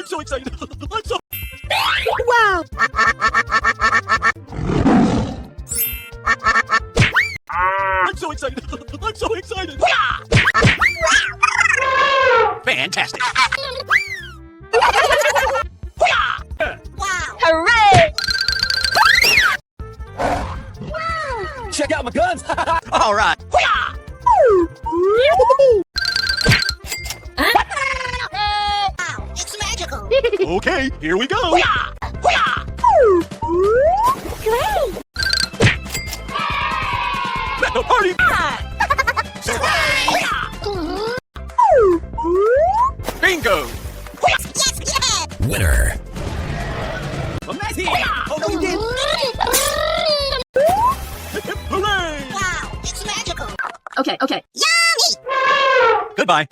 I'm so excited. I'm so... Wow! I'm so excited. I'm so excited. Fantastic. Wow! Hooray! Check out my guns. All right. Wow! It's magical! Okay, here we go. Great! Let the party. Bingo. Yes, yes! Winner. Amazing. Oh, no, you did. Hooray. Wow, it's magical! Okay. Yummy! Goodbye.